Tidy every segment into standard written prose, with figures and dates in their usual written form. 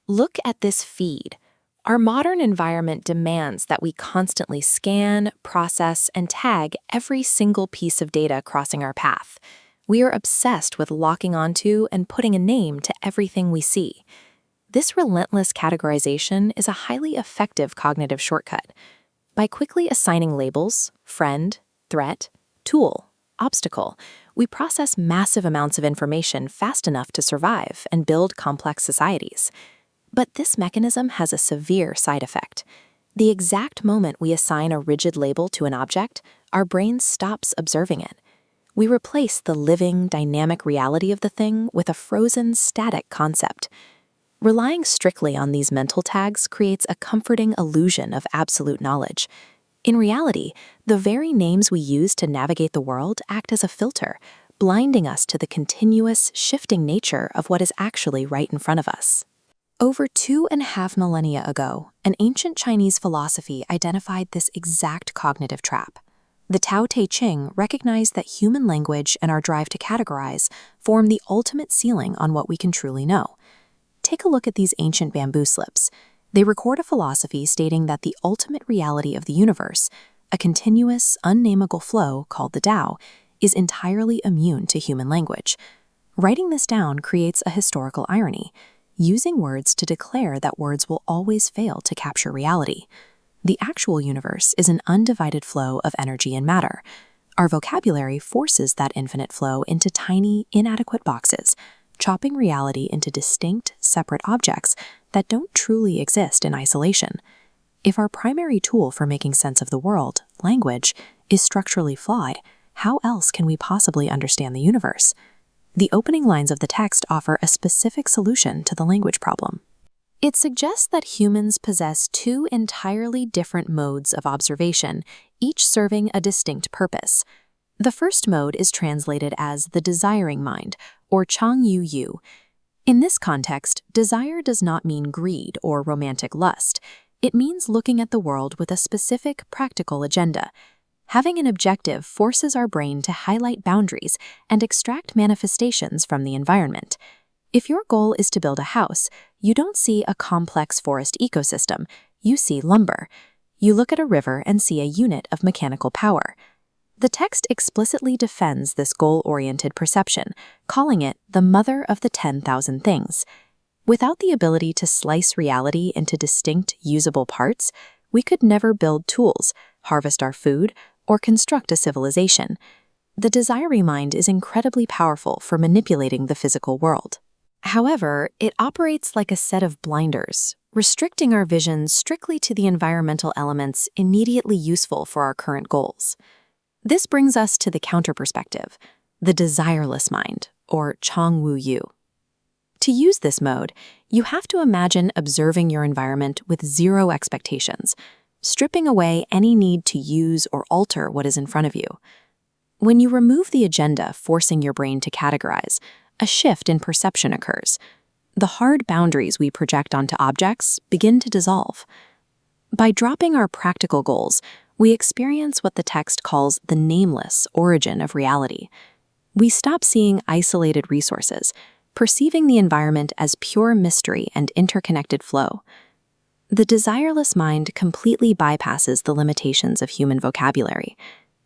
Look at this feed. Our modern environment demands that we constantly scan, process, and tag every single piece of data crossing our path. We are obsessed with locking onto and putting a name to everything we see. This relentless categorization is a highly effective cognitive shortcut. By quickly assigning labels, friend, threat, tool, obstacle, we process massive amounts of information fast enough to survive and build complex societies. But this mechanism has a severe side effect. The exact moment we assign a rigid label to an object, our brain stops observing it. We replace the living, dynamic reality of the thing with a frozen, static concept. Relying strictly on these mental tags creates a comforting illusion of absolute knowledge. In reality, the very names we use to navigate the world act as a filter, blinding us to the continuous, shifting nature of what is actually right in front of us. Over 2.5 millennia ago, an ancient Chinese philosophy identified this exact cognitive trap. The Tao Te Ching recognized that human language and our drive to categorize form the ultimate ceiling on what we can truly know. Take a look at these ancient bamboo slips. They record a philosophy stating that the ultimate reality of the universe, a continuous, unnameable flow called the Tao, is entirely immune to human language. Writing this down creates a historical irony, using words to declare that words will always fail to capture reality. The actual universe is an undivided flow of energy and matter. Our vocabulary forces that infinite flow into tiny, inadequate boxes, chopping reality into distinct, separate objects that don't truly exist in isolation. If our primary tool for making sense of the world, language, is structurally flawed, how else can we possibly understand the universe? The opening lines of the text offer a specific solution to the language problem. It suggests that humans possess two entirely different modes of observation, each serving a distinct purpose. The first mode is translated as the desiring mind, or Chang Yu Yu. In this context, desire does not mean greed or romantic lust. It means looking at the world with a specific, practical agenda. Having an objective forces our brain to highlight boundaries and extract manifestations from the environment. If your goal is to build a house, you don't see a complex forest ecosystem, you see lumber. You look at a river and see a unit of mechanical power. The text explicitly defends this goal-oriented perception, calling it the mother of the 10,000 things. Without the ability to slice reality into distinct, usable parts, we could never build tools, harvest our food, or construct a civilization. The desiring mind is incredibly powerful for manipulating the physical world. However, it operates like a set of blinders, restricting our vision strictly to the environmental elements immediately useful for our current goals. This brings us to the counter-perspective, the desireless mind, or Chang Wu Yu. To use this mode, you have to imagine observing your environment with zero expectations, stripping away any need to use or alter what is in front of you. When you remove the agenda forcing your brain to categorize, a shift in perception occurs. The hard boundaries we project onto objects begin to dissolve. By dropping our practical goals, we experience what the text calls the nameless origin of reality. We stop seeing isolated resources, perceiving the environment as pure mystery and interconnected flow. The desireless mind completely bypasses the limitations of human vocabulary.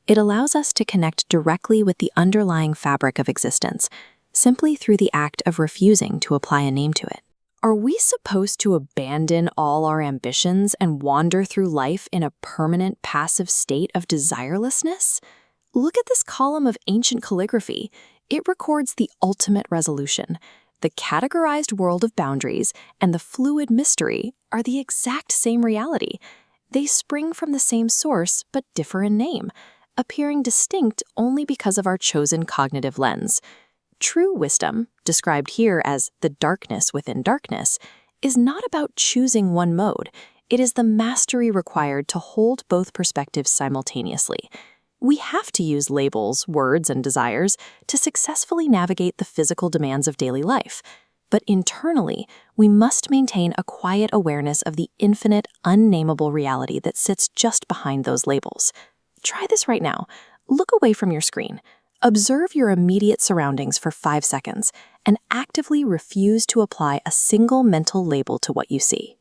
It allows us to connect directly with the underlying fabric of existence, simply through the act of refusing to apply a name to it. Are we supposed to abandon all our ambitions and wander through life in a permanent passive state of desirelessness? Look at this column of ancient calligraphy. It records the ultimate resolution. The categorized world of boundaries and the fluid mystery are the exact same reality. They spring from the same source but differ in name, appearing distinct only because of our chosen cognitive lens. True wisdom, described here as the darkness within darkness, is not about choosing one mode. It is the mastery required to hold both perspectives simultaneously. We have to use labels, words, and desires to successfully navigate the physical demands of daily life. But internally, we must maintain a quiet awareness of the infinite, unnameable reality that sits just behind those labels. Try this right now. Look away from your screen. Observe your immediate surroundings for 5 seconds and actively refuse to apply a single mental label to what you see.